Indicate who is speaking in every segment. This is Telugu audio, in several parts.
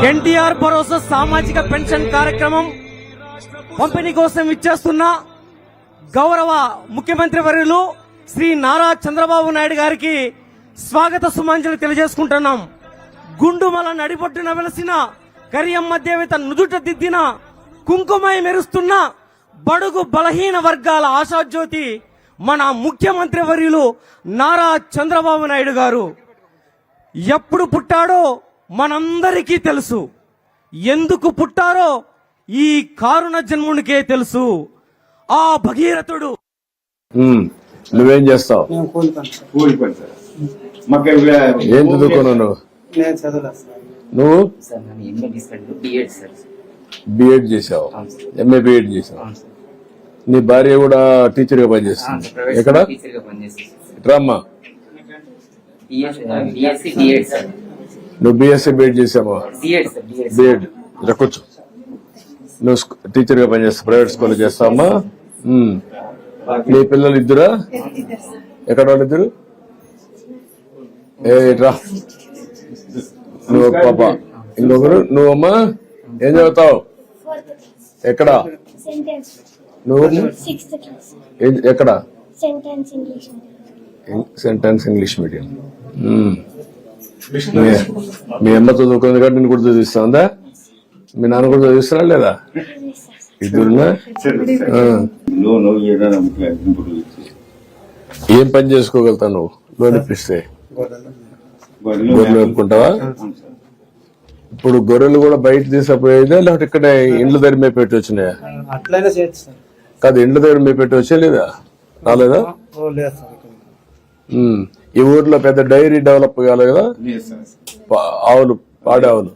Speaker 1: ఎన్టీఆర్ భరోసా సామాజిక పెన్షన్ కార్యక్రమం పంపిణీ కోసం ఇచ్చేస్తున్న గౌరవ ముఖ్యమంత్రి వర్యులు శ్రీ నారా చంద్రబాబు నాయుడు గారికి స్వాగత సుమాంజలి తెలియజేసుకుంటున్నాం. గుండుమల నడిబొట్టున వెలసిన కరియమ్మ దేవత నుదుట దిద్దిన కుంకుమై మెరుస్తున్న బడుగు బలహీన వర్గాల ఆశాజ్యోతి మన ముఖ్యమంత్రి వర్యులు నారా చంద్రబాబు నాయుడు గారు. ఎప్పుడు పుట్టాడో మనందరికీ తెలుసు, ఎందుకు పుట్టారో ఈ కారుణ జన్మునికే తెలుసు. ఆ భగీరథుడు.
Speaker 2: నువ్వేం చేస్తావు? ఏం చదువుకున్నావు నువ్వు? బిఎడ్ చేసావు, ఎంఏ బిఎడ్ చేసావు. నీ భార్య కూడా టీచర్ గా పనిచేస్తుంది. ఎక్కడ? రామ్మా, నువ్వు బిఎస్సీ బిఎడ్ చేసావా? బిఎడ్ కూర్చో. నువ్వు టీచర్ గా పనిచేస్తావు, ప్రైవేట్ స్కూల్ చేస్తావమ్మా. నీ పిల్లలు ఇద్దరా? ఎక్కడ వాళ్ళిద్దరు? రా, నువ్వు పాప, ఇంకొకరు. నువ్వమ్మా ఏం చదువుతావు? ఎక్కడ నువ్వు? ఎక్కడ? Sentence English medium. మీ అమ్మ చదువుకుంది కాబట్టి నేను కూడా చదివిస్తా. మీ నాన్న కూడా చదివిస్తున్నా లేదా? ఇద్దరున్నా? ఏం పని చేసుకోగలుగుతావు నువ్వు? లోన్ ఇప్పిస్తే గొర్రెలు వేపుకుంటావా? ఇప్పుడు గొర్రెలు కూడా బయట తీసుకుపోయేదా లేకపోతే ఇక్కడ ఇండ్ల దగ్గర మేము పెట్టి వచ్చినాయా? కాదు, ఇండ్ల దగ్గర మేము పెట్టి వచ్చా లేదా? రాలేదా? ఈ ఊర్లో పెద్ద డైరీ డెవలప్ కాలేదు కదా? ఆవులు, పాడే ఆవులు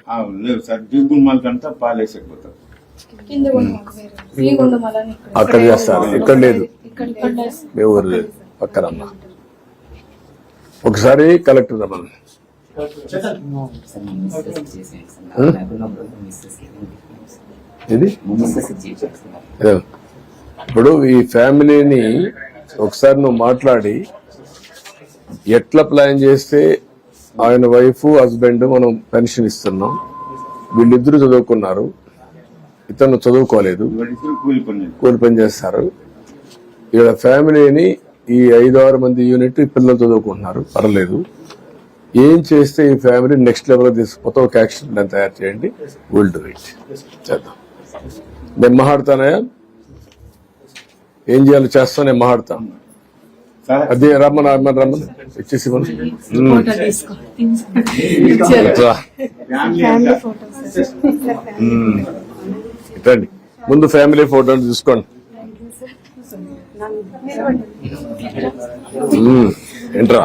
Speaker 2: అక్కడ చేస్తారు, ఇక్కడ లేదు. మీ ఊరు లేదు, పక్కనమ్మా. ఒకసారి కలెక్టర్ రమ్మని. ఇది ఇప్పుడు ఈ ఫ్యామిలీని ఒకసారి నువ్వు మాట్లాడి ఎట్లా ప్లాన్ చేస్తే ఆయన వైఫ్ హస్బెండ్ మనం పెన్షన్ ఇస్తున్నాం. వీళ్ళిద్దరూ చదువుకున్నారు, ఇతను చదువుకోలేదు, కూలి పని చేస్తారు. ఇక్కడ ఫ్యామిలీని ఈ 5-6 మంది యూనిట్ పిల్లలు చదువుకుంటున్నారు, పర్లేదు. ఏం చేస్తే ఈ ఫ్యామిలీ నెక్స్ట్ లెవెల్ తీసుకుపోతే ఒక యాక్షన్ ప్లాన్ తయారు చేయండి. Will do it. చేద్దాం. నేను మాట్లాడతానయా? ఏం చేయాలో చేస్తా, నేను మాట్లాడతాను. అదే రమ్మని ఇచ్చేసి రండి. ముందు ఫ్యామిలీ ఫోటో తీసుకోండి. ఏంట్రా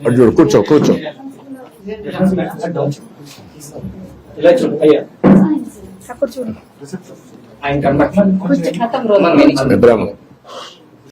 Speaker 2: అడు కూర్చో కూర్చో.